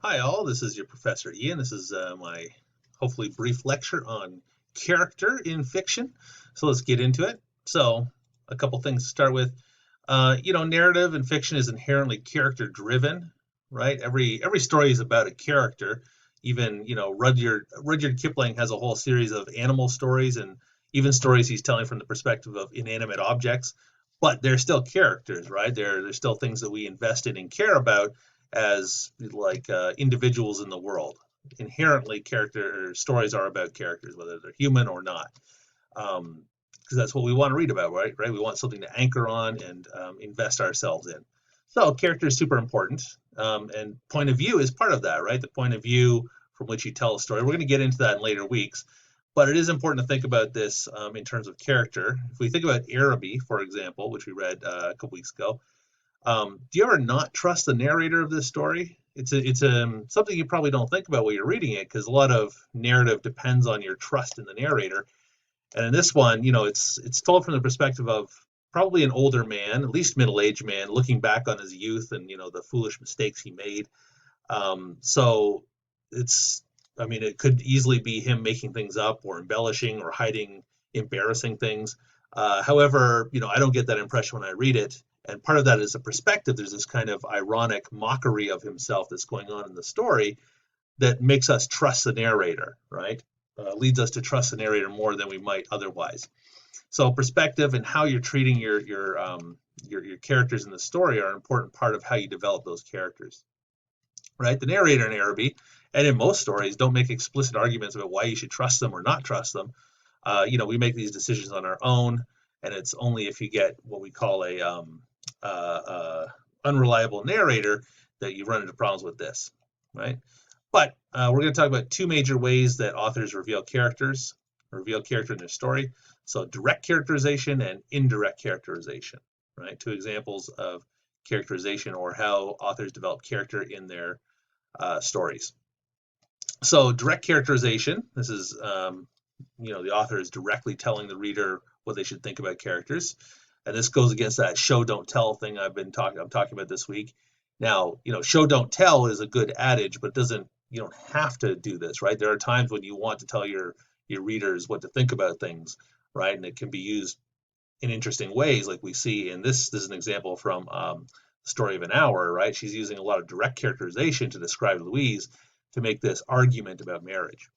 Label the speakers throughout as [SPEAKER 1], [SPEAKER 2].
[SPEAKER 1] Hi all, this is your Professor Ian. This is my hopefully brief lecture on character in fiction. So let's get into it. So a couple things to start with. Narrative in fiction is inherently character driven, right? Every story is about a character. Even, Rudyard Kipling has a whole series of animal stories and even stories he's telling from the perspective of inanimate objects, but they're still characters, right? They're still things that we invest in and care about as like individuals in the world. Inherently, character stories are about characters, whether they're human or not, because that's what we want to read about, right? Right? We want something to anchor on and invest ourselves in. So, character is super important, and point of view is part of that, right? The point of view from which you tell a story. We're going to get into that in later weeks, but it is important to think about this in terms of character. If we think about Araby, for example, which we read a couple weeks ago, do you ever not trust the narrator of this story? It's something you probably don't think about while you're reading it because a lot of narrative depends on your trust in the narrator. And in this one, it's told from the perspective of probably an older man, at least middle-aged man, looking back on his youth and the foolish mistakes he made. So it's, I mean, it could easily be him making things up or embellishing or hiding embarrassing things. However, I don't get that impression when I read it. And part of that is a perspective. There's this kind of ironic mockery of himself that's going on in the story that makes us trust the narrator, right? Leads us to trust the narrator more than we might otherwise. So perspective and how you're treating your characters in the story are an important part of how you develop those characters, right? The narrator in Araby and in most stories don't make explicit arguments about why you should trust them or not trust them. We make these decisions on our own, and it's only if you get what we call a uh, uh, unreliable narrator that you run into problems with this, right? But we're going to talk about two major ways that authors reveal character in their story. So direct characterization and indirect characterization, right? Two examples of characterization or how authors develop character in their stories. So direct characterization, this is, the author is directly telling the reader what they should think about characters. And this goes against that show don't tell thing I'm talking about this week. Now, show don't tell is a good adage, but you don't have to do this, right? There are times when you want to tell your readers what to think about things, right? And it can be used in interesting ways, like we see in this. This is an example from the story of an hour, right? She's using a lot of direct characterization to describe Louise to make this argument about marriage,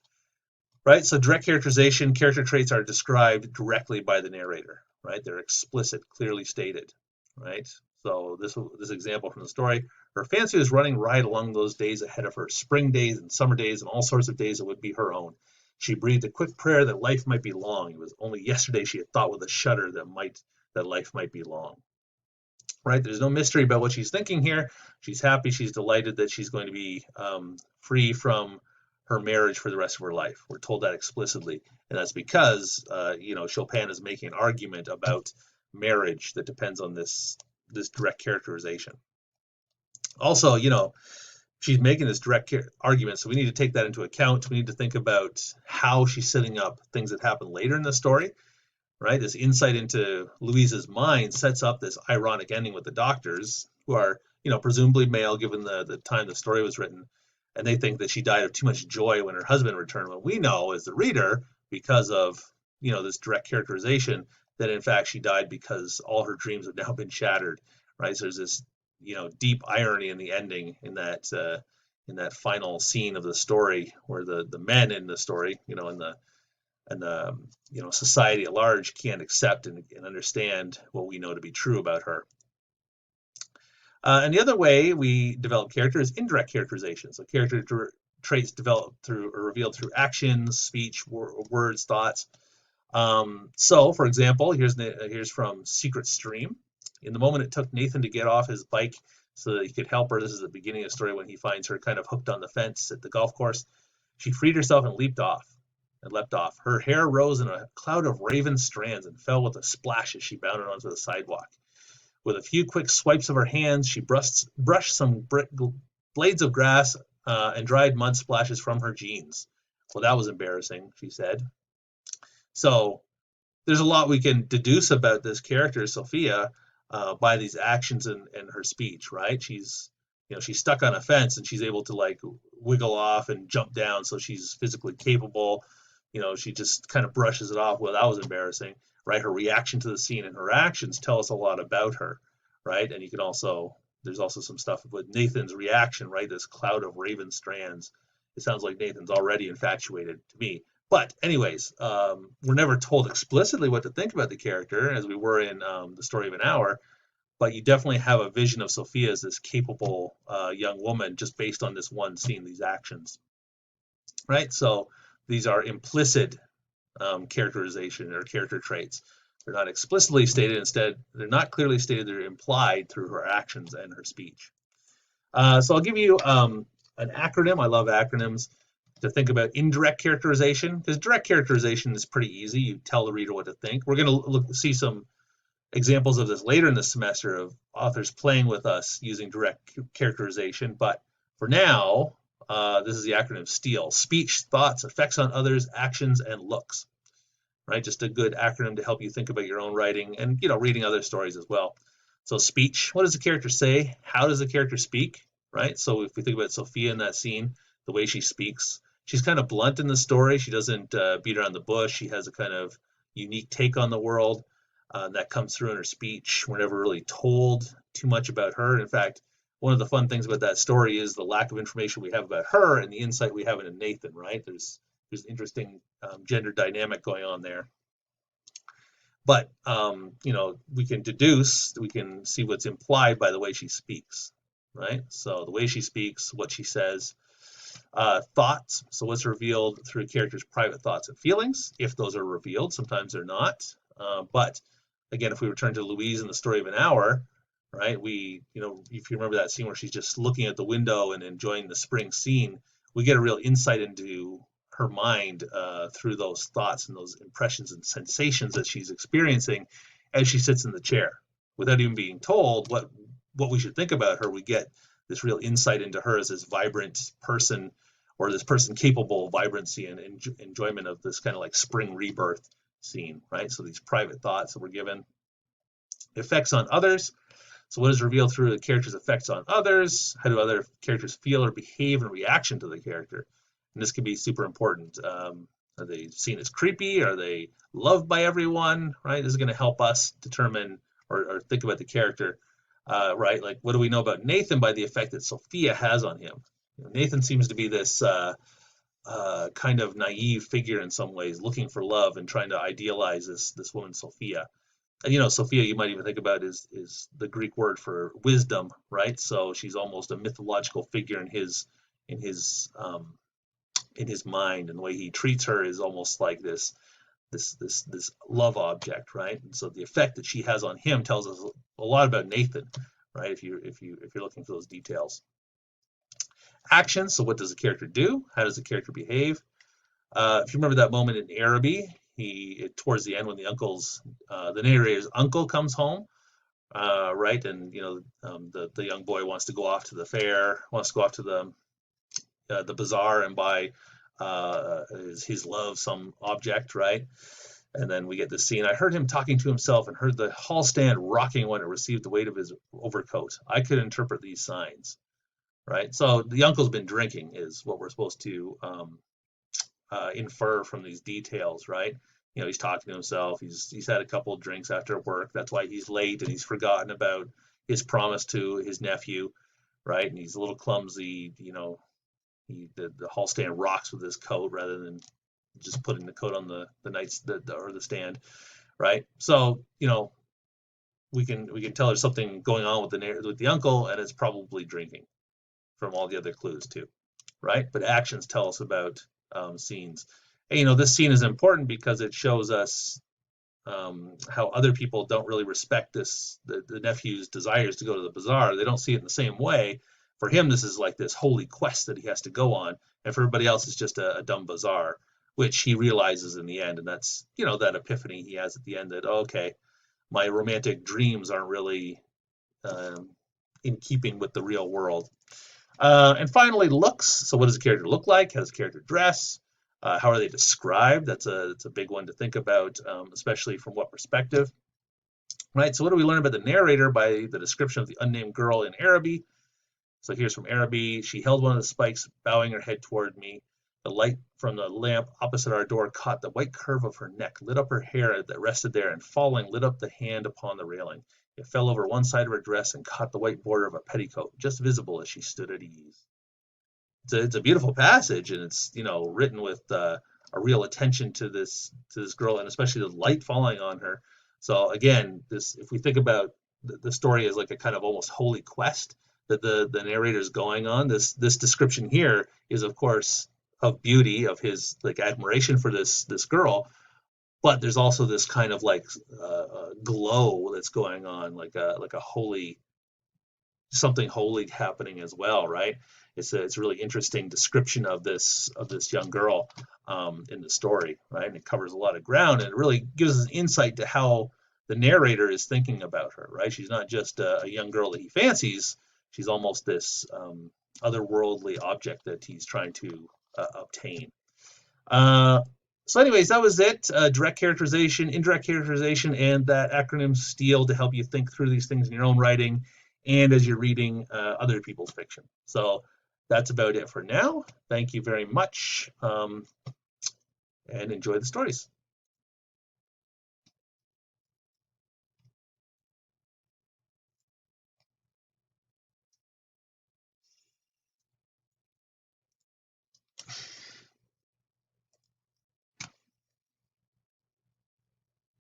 [SPEAKER 1] right? So direct characterization, character traits are described directly by the narrator, right? They're explicit, clearly stated, right? So this example from the story, her fancy was running right along those days ahead of her, spring days and summer days and all sorts of days that would be her own. She breathed a quick prayer that life might be long. It was only yesterday she had thought with a shudder that life might be long. Right? There's no mystery about what she's thinking here. She's happy. She's delighted that she's going to be free from her marriage for the rest of her life. We're told that explicitly, and that's because Chopin is making an argument about marriage that depends on this direct characterization. Also, she's making this direct argument, so we need to take that into account. We need to think about how she's setting up things that happen later in the story, right? This insight into Louise's mind sets up this ironic ending with the doctors, who are, presumably male given the time the story was written, and they think that she died of too much joy when her husband returned. When we know, as the reader, because of this direct characterization, that in fact she died because all her dreams have now been shattered, right? So there's this deep irony in the ending in that final scene of the story where the men in the story, and society at large can't accept and understand what we know to be true about her. And the other way we develop character is indirect characterization. So character traits developed through or revealed through actions, speech, words, thoughts. So, for example, here's from Secret Stream. In the moment it took Nathan to get off his bike so that he could help her, this is the beginning of the story when he finds her kind of hooked on the fence at the golf course. She freed herself and leapt off. And leapt off. Her hair rose in a cloud of raven strands and fell with a splash as she bounded onto the sidewalk. With a few quick swipes of her hands, she brushed some blades of grass and dried mud splashes from her jeans. Well, that was embarrassing, she said. So there's a lot we can deduce about this character, Sophia, by these actions and her speech, right? She's she's stuck on a fence and she's able to like wiggle off and jump down, so she's physically capable. She just kind of brushes it off. Well, that was embarrassing, right? Her reaction to the scene and her actions tell us a lot about her, right? And there's also some stuff with Nathan's reaction, right? This cloud of raven strands. It sounds like Nathan's already infatuated to me. But anyways, we're never told explicitly what to think about the character, as we were in The Story of an Hour, but you definitely have a vision of Sophia as this capable young woman just based on this one scene, these actions, right? So these are implicit characterization or character traits. They're not explicitly stated. Instead, they're not clearly stated. They're implied through her actions and her speech. So I'll give you an acronym. I love acronyms to think about indirect characterization, because direct characterization is pretty easy. You tell the reader what to think. We're going to see some examples of this later in the semester of authors playing with us using direct characterization. But for now, this is the acronym STEAL: speech, thoughts, effects on others, actions, and looks. Right? Just a good acronym to help you think about your own writing and reading other stories as well. So speech, what does the character say? How does the character speak? Right? So if we think about Sophia in that scene, the way she speaks, she's kind of blunt in the story. She doesn't beat around the bush. She has a kind of unique take on the world that comes through in her speech. We're never really told too much about her. In fact, one of the fun things about that story is the lack of information we have about her and the insight we have into Nathan, right? There's interesting gender dynamic going on there. But, we can deduce, we can see what's implied by the way she speaks, right? So the way she speaks, what she says. Thoughts, so what's revealed through a character's private thoughts and feelings, if those are revealed. Sometimes they're not. But again, if we return to Louise in The Story of an Hour, right, if you remember that scene where she's just looking at the window and enjoying the spring scene, we get a real insight into her mind through those thoughts and those impressions and sensations that she's experiencing as she sits in the chair. Without even being told what we should think about her, we get this real insight into her as this vibrant person, or this person capable of vibrancy and enjoyment of this kind of like spring rebirth scene, right? So these private thoughts that we're given. Effects on others. So what is revealed through the character's effects on others? How do other characters feel or behave in reaction to the character? And this can be super important. Are they seen as creepy? Are they loved by everyone? Right? This is going to help us determine or think about the character. Right? Like, what do we know about Nathan by the effect that Sophia has on him? Nathan seems to be this kind of naive figure in some ways, looking for love and trying to idealize this woman, Sophia. And Sophia, you might even think about is the Greek word for wisdom, right? So she's almost a mythological figure in his mind, and the way he treats her is almost like this love object, right? And so the effect that she has on him tells us a lot about Nathan, right? If you're looking for those details. Actions. So what does the character do? How does the character behave? If you remember that moment in Araby, towards the end when the narrator's uncle comes home, right, and the young boy wants to go off to the fair, wants to go off to the bazaar and buy his love some object, right? And then we get this scene. I heard him talking to himself and heard the hall stand rocking when it received the weight of his overcoat. I could interpret these signs, right? So the uncle's been drinking is what we're supposed to infer from these details, right? He's talking to himself. He's had a couple of drinks after work. That's why he's late, and he's forgotten about his promise to his nephew, right? And he's a little clumsy. The hall stand rocks with his coat rather than just putting the coat on the stand, right? So we can tell there's something going on with the uncle, and it's probably drinking from all the other clues too, right? But actions tell us about scenes. And, this scene is important because it shows us how other people don't really respect the nephew's desires to go to the bazaar. They don't see it in the same way. For him, this is like this holy quest that he has to go on, and for everybody else, it's just a dumb bazaar, which he realizes in the end. And that's that epiphany he has at the end that, okay, my romantic dreams aren't really in keeping with the real world. And finally, looks. So what does the character look like? How does the character dress? How are they described? That's a big one to think about, especially from what perspective, right? So what do we learn about the narrator by the description of the unnamed girl in Araby? So here's from Araby. She held one of the spikes, bowing her head toward me. The light from the lamp opposite our door caught the white curve of her neck, lit up her hair that rested there, and falling, lit up the hand upon the railing. It fell over one side of her dress and caught the white border of a petticoat, just visible as she stood at ease. It's a beautiful passage, and it's written with a real attention to this girl, and especially the light falling on her. So again, this if we think about the story as like a kind of almost holy quest that the narrator is going on, this description here is of course of beauty, of his like admiration for this girl, but there's also this kind of like glow that's going on, like a holy something holy happening as well, right? It's a really interesting description of this young girl in the story, right? And it covers a lot of ground, and it really gives us insight to how the narrator is thinking about her, right? She's not just a young girl that he fancies; she's almost this otherworldly object that he's trying to obtain. Uh, so, anyways, that was it. Direct characterization, indirect characterization, and that acronym STEAL to help you think through these things in your own writing and as you're reading other people's fiction. So that's about it for now. Thank you very much, and enjoy the stories.